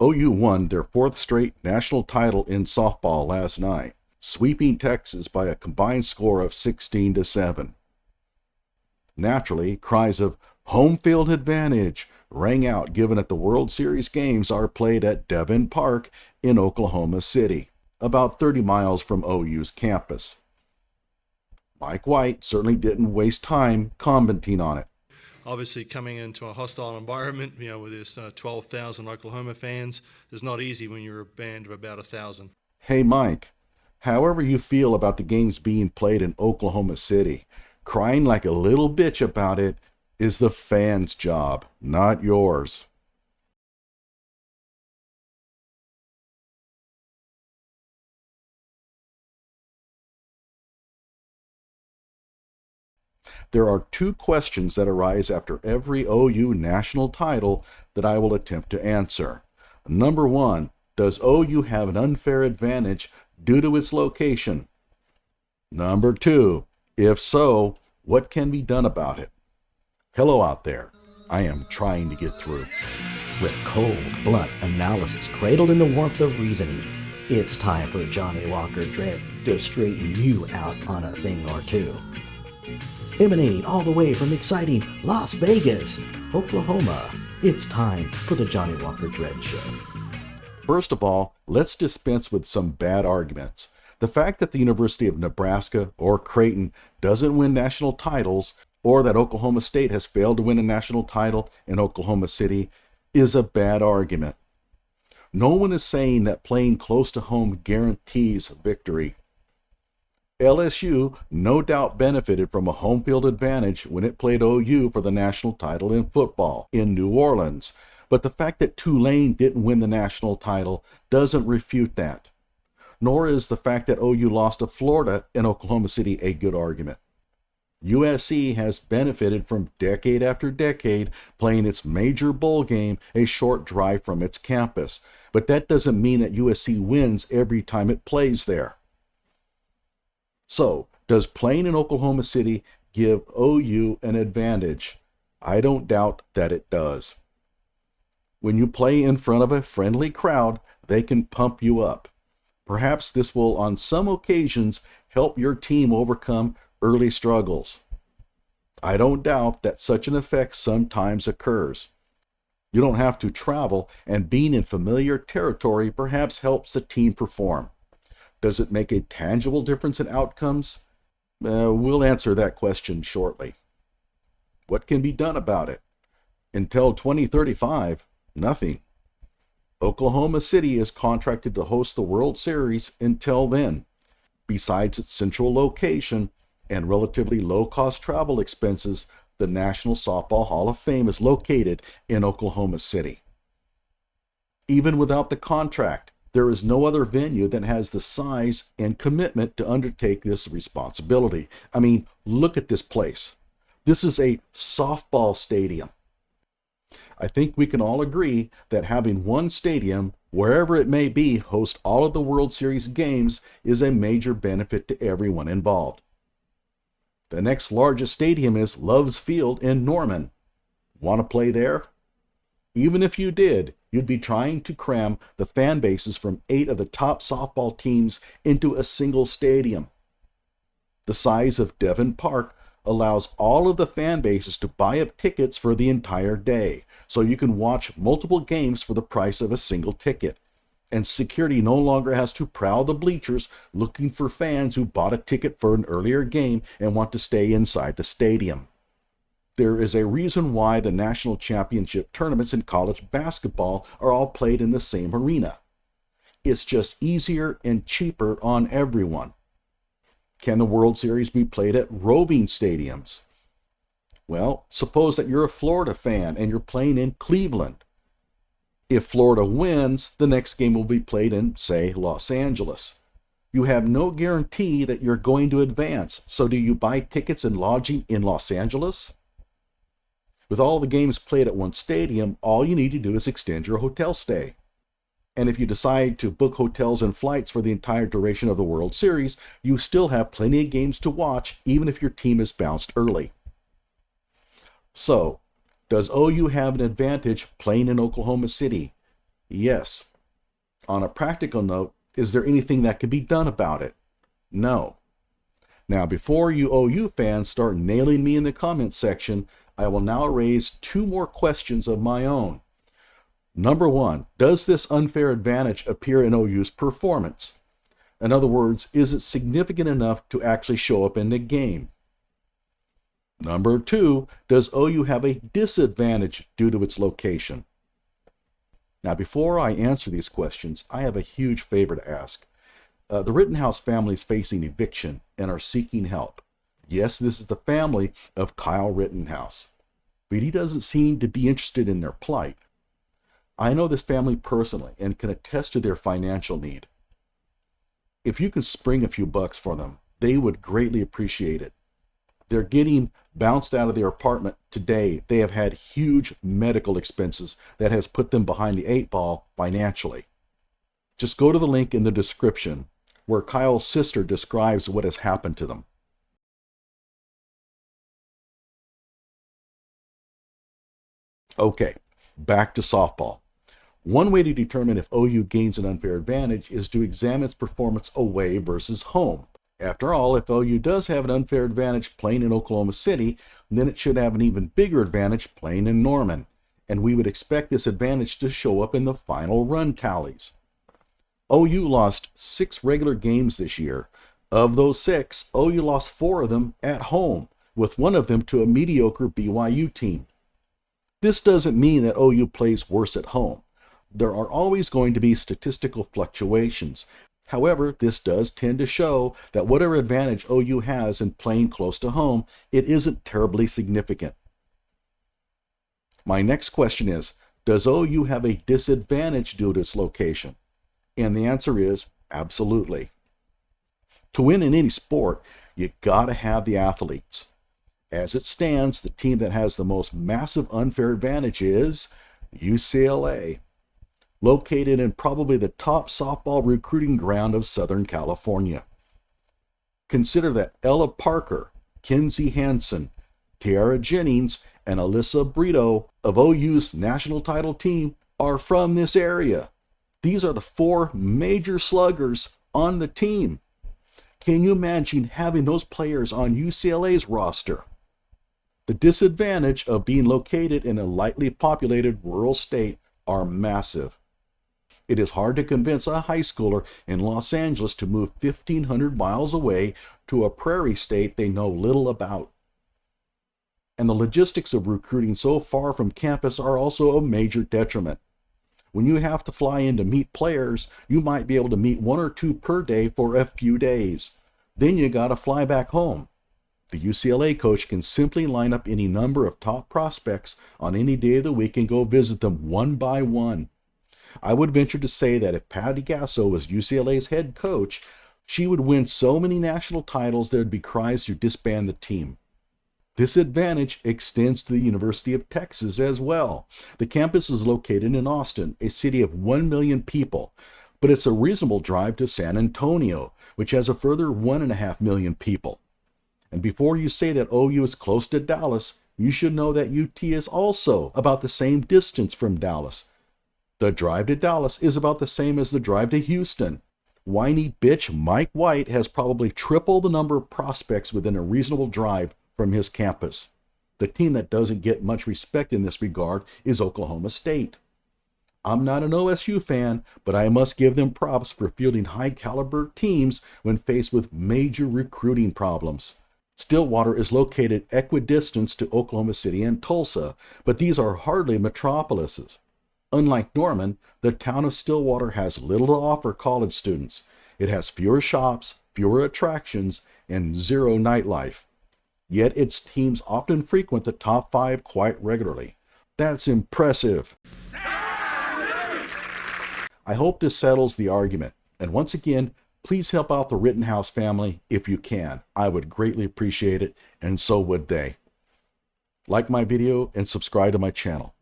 OU won their fourth straight national title in softball last night, sweeping Texas by a combined score of 16-7. Naturally, cries of home field advantage rang out given that the World Series games are played at Devon Park in Oklahoma City, about 30 miles from OU's campus. Mike White certainly didn't waste time commenting on it. Obviously, coming into a hostile environment, with this 12,000 Oklahoma fans, is not easy when you're a band of about 1,000. Hey Mike, however you feel about the games being played in Oklahoma City, crying like a little bitch about it is the fans' job, not yours. There are two questions that arise after every OU national title that I will attempt to answer. Number one, does OU have an unfair advantage due to its location? Number two, if so, what can be done about it? Hello out there. I am trying to get through. With cold, blunt analysis cradled in the warmth of reasoning, it's time for Johnny Walker Dread to straighten you out on a thing or two. Emanating all the way from exciting Las Vegas, Oklahoma, it's time for the Johnny Walker Dread Show. First of all, let's dispense with some bad arguments. The fact that the University of Nebraska or Creighton doesn't win national titles, or that Oklahoma State has failed to win a national title in Oklahoma City, is a bad argument. No one is saying that playing close to home guarantees victory. LSU no doubt benefited from a home field advantage when it played OU for the national title in football in New Orleans, but the fact that Tulane didn't win the national title doesn't refute that. Nor is the fact that OU lost to Florida in Oklahoma City a good argument. USC has benefited from decade after decade playing its major bowl game a short drive from its campus, but that doesn't mean that USC wins every time it plays there. So, does playing in Oklahoma City give OU an advantage? I don't doubt that it does. When you play in front of a friendly crowd, they can pump you up. Perhaps this will, on some occasions, help your team overcome early struggles. I don't doubt that such an effect sometimes occurs. You don't have to travel, and being in familiar territory perhaps helps the team perform. Does it make a tangible difference in outcomes? We'll answer that question shortly. What can be done about it? Until 2035, nothing. Oklahoma City is contracted to host the World Series until then. Besides its central location and relatively low-cost travel expenses, the National Softball Hall of Fame is located in Oklahoma City. Even without the contract, there is no other venue that has the size and commitment to undertake this responsibility. I mean, look at this place. This is a softball stadium. I think we can all agree that having one stadium, wherever it may be, host all of the World Series games is a major benefit to everyone involved. The next largest stadium is Love's Field in Norman. Want to play there? Even if you did, you'd be trying to cram the fan bases from 8 of the top softball teams into a single stadium. The size of Devon Park allows all of the fan bases to buy up tickets for the entire day, so you can watch multiple games for the price of a single ticket. And security no longer has to prowl the bleachers looking for fans who bought a ticket for an earlier game and want to stay inside the stadium. There is a reason why the national championship tournaments in college basketball are all played in the same arena. It's just easier and cheaper on everyone. Can the World Series be played at roving stadiums? Well, suppose that you're a Florida fan and you're playing in Cleveland. If Florida wins, the next game will be played in, say, Los Angeles. You have no guarantee that you're going to advance, so do you buy tickets and lodging in Los Angeles? With all the games played at one stadium, all you need to do is extend your hotel stay. And if you decide to book hotels and flights for the entire duration of the World Series, you still have plenty of games to watch, even if your team is bounced early. So, does OU have an advantage playing in Oklahoma City? Yes. On a practical note, is there anything that can be done about it? No. Now, before you OU fans start nailing me in the comments section, I will now raise two more questions of my own. Number one, does this unfair advantage appear in OU's performance? In other words, is it significant enough to actually show up in the game? Number two, does OU have a disadvantage due to its location? Now, before I answer these questions, I have a huge favor to ask. The Rittenhouse family is facing eviction and are seeking help. Yes, this is the family of Kyle Rittenhouse, but he doesn't seem to be interested in their plight. I know this family personally and can attest to their financial need. If you can spring a few bucks for them, they would greatly appreciate it. They're getting bounced out of their apartment today. They have had huge medical expenses that has put them behind the eight ball financially. Just go to the link in the description where Kyle's sister describes what has happened to them. Okay, back to softball. One way to determine if OU gains an unfair advantage is to examine its performance away versus home. After all, if OU does have an unfair advantage playing in Oklahoma City, then it should have an even bigger advantage playing in Norman, and we would expect this advantage to show up in the final run tallies. OU lost 6 regular games this year. Of those 6, OU lost 4 of them at home, with one of them to a mediocre BYU team. This doesn't mean that OU plays worse at home. There are always going to be statistical fluctuations. However, this does tend to show that whatever advantage OU has in playing close to home, it isn't terribly significant. My next question is, does OU have a disadvantage due to its location? And the answer is absolutely. To win in any sport, you gotta have the athletes. As it stands, the team that has the most massive unfair advantage is UCLA, located in probably the top softball recruiting ground of Southern California. Consider that Ella Parker, Kinsey Hansen, Tiara Jennings, and Alyssa Brito of OU's national title team are from this area. These are the 4 major sluggers on the team. Can you imagine having those players on UCLA's roster? The disadvantage of being located in a lightly populated rural state are massive. It is hard to convince a high schooler in Los Angeles to move 1,500 miles away to a prairie state they know little about. And the logistics of recruiting so far from campus are also a major detriment. When you have to fly in to meet players, you might be able to meet 1 or 2 per day for a few days. Then you gotta fly back home. The UCLA coach can simply line up any number of top prospects on any day of the week and go visit them one by one. I would venture to say that if Patty Gasso was UCLA's head coach, she would win so many national titles there would be cries to disband the team. This advantage extends to the University of Texas as well. The campus is located in Austin, a city of 1 million people, but it's a reasonable drive to San Antonio, which has a further 1.5 million people. And before you say that OU is close to Dallas, you should know that UT is also about the same distance from Dallas. The drive to Dallas is about the same as the drive to Houston. Whiny bitch Mike White has probably triple the number of prospects within a reasonable drive from his campus. The team that doesn't get much respect in this regard is Oklahoma State. I'm not an OSU fan, but I must give them props for fielding high-caliber teams when faced with major recruiting problems. Stillwater is located equidistant to Oklahoma City and Tulsa, but these are hardly metropolises. Unlike Norman, the town of Stillwater has little to offer college students. It has fewer shops, fewer attractions, and zero nightlife. Yet its teams often frequent the top 5 quite regularly. That's impressive. I hope this settles the argument. And once again, please help out the Rittenhouse family if you can. I would greatly appreciate it, and so would they. Like my video and subscribe to my channel.